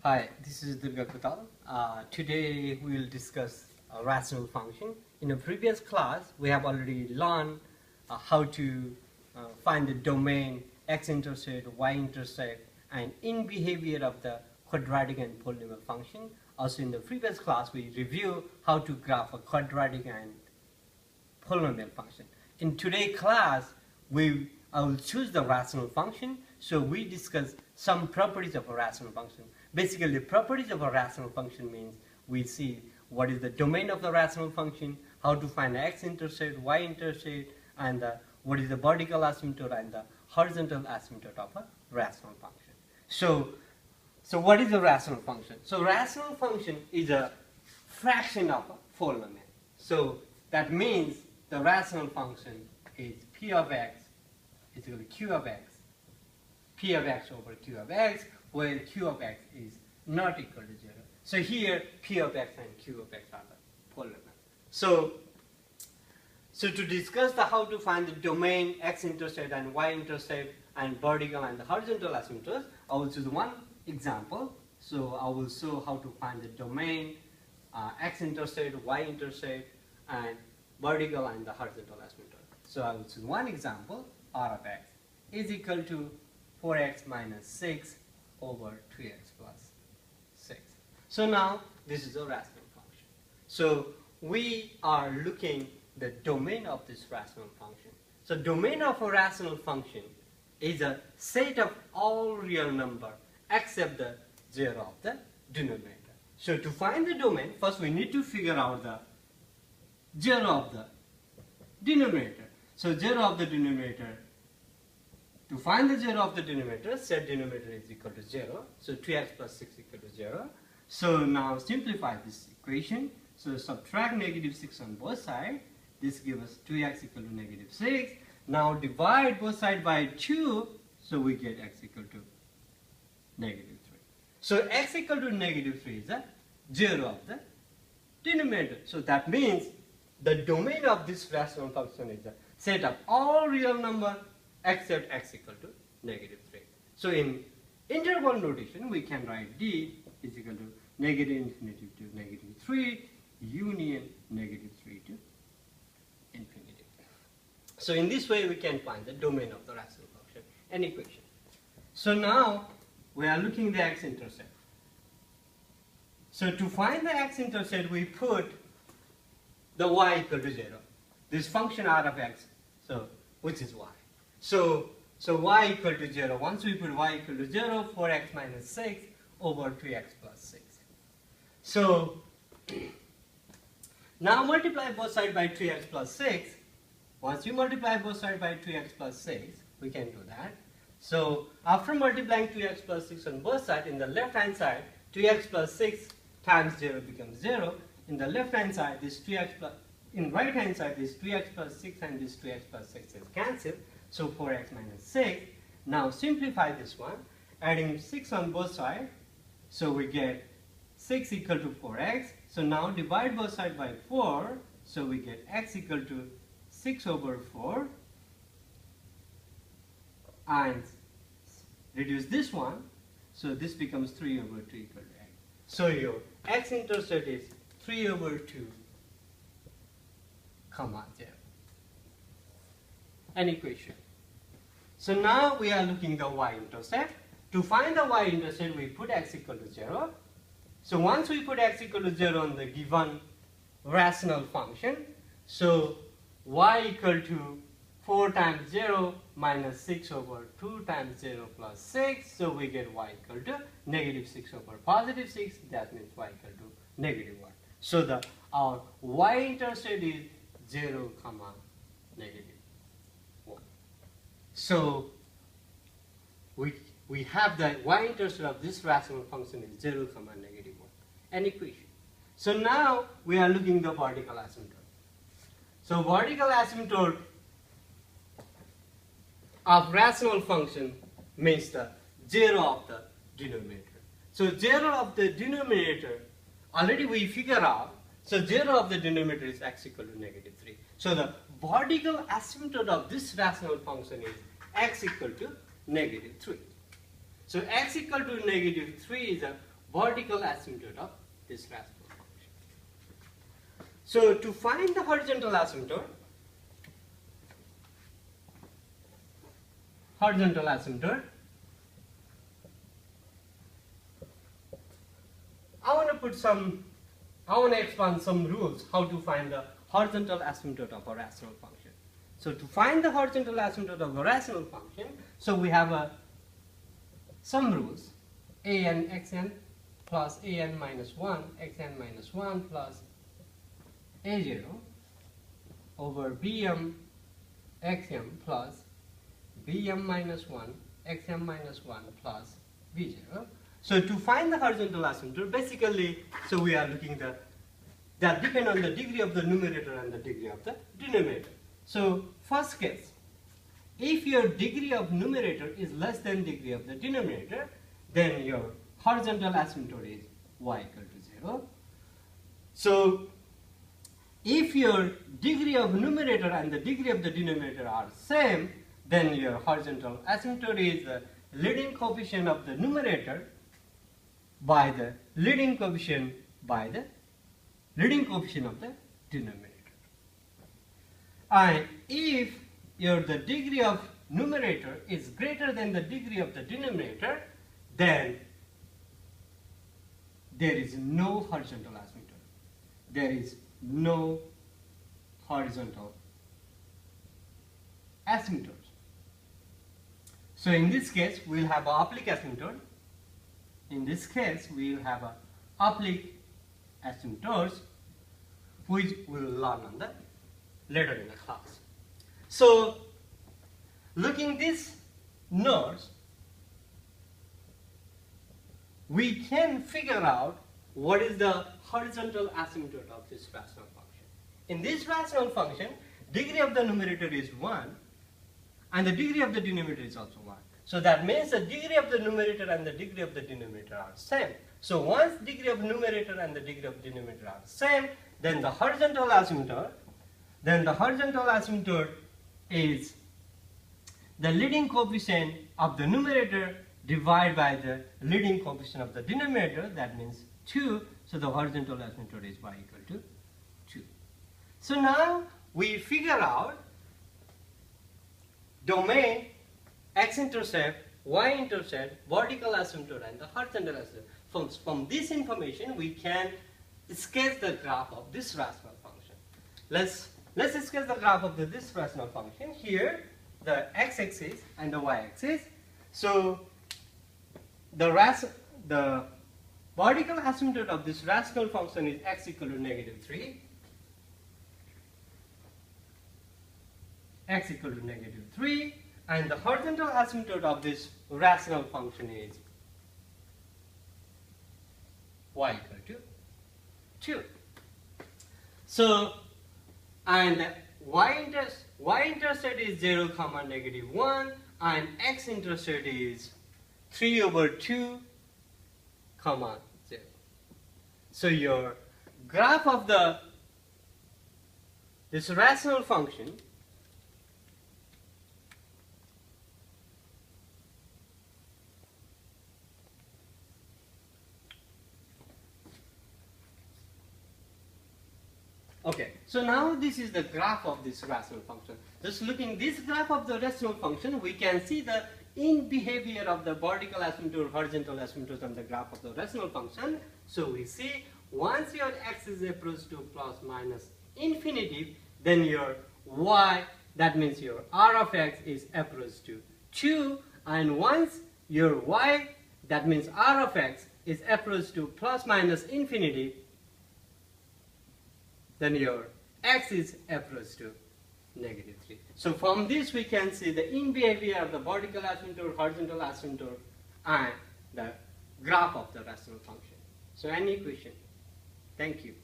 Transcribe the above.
Hi, this is Durga Kutal. Today we will discuss a rational function. In a previous class, we have already learned how to find the domain, x-intercept, y-intercept, and in behavior of the quadratic and polynomial function. Also in the previous class, we review how to graph a quadratic and polynomial function. In today's class, I will choose the rational function. So we discuss some properties of a rational function. Basically, the properties of a rational function means we see what is the domain of the rational function, how to find the x-intercept, y-intercept, and what is the vertical asymptote and the horizontal asymptote of a rational function. So what is a rational function? So rational function is a fraction of a polynomial. So that means the rational function is p of x is equal to q of x, p of x over q of x, where q of x is not equal to 0. So here, p of x and q of x are the polynomial. So to discuss how to find the domain, x-intercept and y-intercept and vertical and the horizontal asymptotes, I will choose one example. So I will show how to find the domain, x-intercept, y-intercept, and vertical and the horizontal asymptote. So I will choose one example, r of x is equal to 4x minus 6 over 3x plus 6. So now this is a rational function. So we are looking the domain of this rational function. So domain of a rational function is a set of all real number except the 0 of the denominator. So to find the domain, first we need to figure out the 0 of the denominator. So 0 of the denominator, to find the 0 of the denominator, set denominator is equal to 0. So 2x plus 6 equal to 0. So now simplify this equation. So subtract negative 6 on both sides. This gives us 2x equal to negative 6. Now divide both sides by 2. So we get x equal to negative 3. So x equal to negative 3 is the 0 of the denominator. So that means the domain of this rational function is the set of all real numbers except x equal to negative 3. So in interval notation, we can write d is equal to negative infinity to negative 3 union negative 3 to infinity. So in this way, we can find the domain of the rational function and equation. So now we are looking at the x-intercept. So to find the x-intercept, we put the y equal to 0. This function r of x, so which is y. So y equal to 0. Once we put y equal to 0, 4x minus 6 over 3x plus 6. So now multiply both sides by 3x plus 6. Once you multiply both sides by 3x plus 6, we can do that. So after multiplying 2x plus 6 on both sides, in the left hand side, 2x plus 6 times 0 becomes 0. In the left hand side, this 2x plus, in right hand side, this 3x plus 6 and this 2x plus 6 is cancelled. So 4x minus 6. Now simplify this one, adding 6 on both sides. So we get 6 equal to 4x. So now divide both sides by 4. So we get x equal to 6 over 4. And reduce this one. So this becomes 3 over 2 equal to x. So your x-intercept is 3 over 2, comma 0. An equation. So now we are looking at the y-intercept. To find the y-intercept, we put x equal to 0. So once we put x equal to 0 on the given rational function, so y equal to 4 times 0 minus 6 over 2 times 0 plus 6. So we get y equal to negative 6 over positive 6. That means y equal to negative 1. So our y-intercept is 0, comma negative 1. So we have the y-intercept of this rational function is 0, comma negative 1. An equation. So now we are looking at the vertical asymptote. So vertical asymptote of rational function means the 0 of the denominator. So 0 of the denominator, already we figure out, so 0 of the denominator is x equal to negative 3. So the vertical asymptote of this rational function is x equal to negative 3. So x equal to negative 3 is a vertical asymptote of this rational function. So to find the horizontal asymptote, I want to expand some rules how to find the horizontal asymptote of a rational function. So to find the horizontal asymptote of a rational function, so we have some rules. an xn plus an minus 1 xn minus 1 plus a0 over bm xm plus bm minus 1 xm minus 1 plus b0. So to find the horizontal asymptote, basically, so we are looking that depend on the degree of the numerator and the degree of the denominator. So first case, if your degree of numerator is less than degree of the denominator, then your horizontal asymptote is y equal to 0. So if your degree of numerator and the degree of the denominator are same, then your horizontal asymptote is the leading coefficient of the numerator by the leading coefficient of the denominator. And if the degree of numerator is greater than the degree of the denominator, then there is no horizontal asymptote. There is no horizontal asymptote. So in this case, we will have an oblique asymptote. In this case, we will have an oblique asymptote, which we will learn on the later in the class. So, looking these nodes, we can figure out what is the horizontal asymptote of this rational function. In this rational function, degree of the numerator is 1 and the degree of the denominator is also 1. So that means the degree of the numerator and the degree of the denominator are same. So once degree of numerator and the degree of denominator are same, then the horizontal asymptote is the leading coefficient of the numerator divided by the leading coefficient of the denominator, that means 2, so the horizontal asymptote is y equal to 2. So now we figure out domain, x-intercept, y-intercept, vertical asymptote and the horizontal asymptote. From this information we can sketch the graph of this rational function. Let's sketch the graph of this rational function. Here the x-axis and the y-axis. So the vertical asymptote of this rational function is x equal to -3. X equal to -3, and the horizontal asymptote of this rational function is y equal to 2. So, and y-intercept is 0, -1, and x-intercept is 3 over 2, 0. So your graph of this rational function okay, so now this is the graph of this rational function. Just looking this graph of the rational function, we can see the in behavior of the vertical asymptote, horizontal asymptote on the graph of the rational function. So we see once your x is approached to plus minus infinity, then your y, that means your r of x is approached to 2, and once your y, that means r of x, is approached to plus minus infinity, then your x is approached to -3. So from this we can see the in behavior of the vertical asymptote, horizontal asymptote, and the graph of the rational function. So any question? Thank you.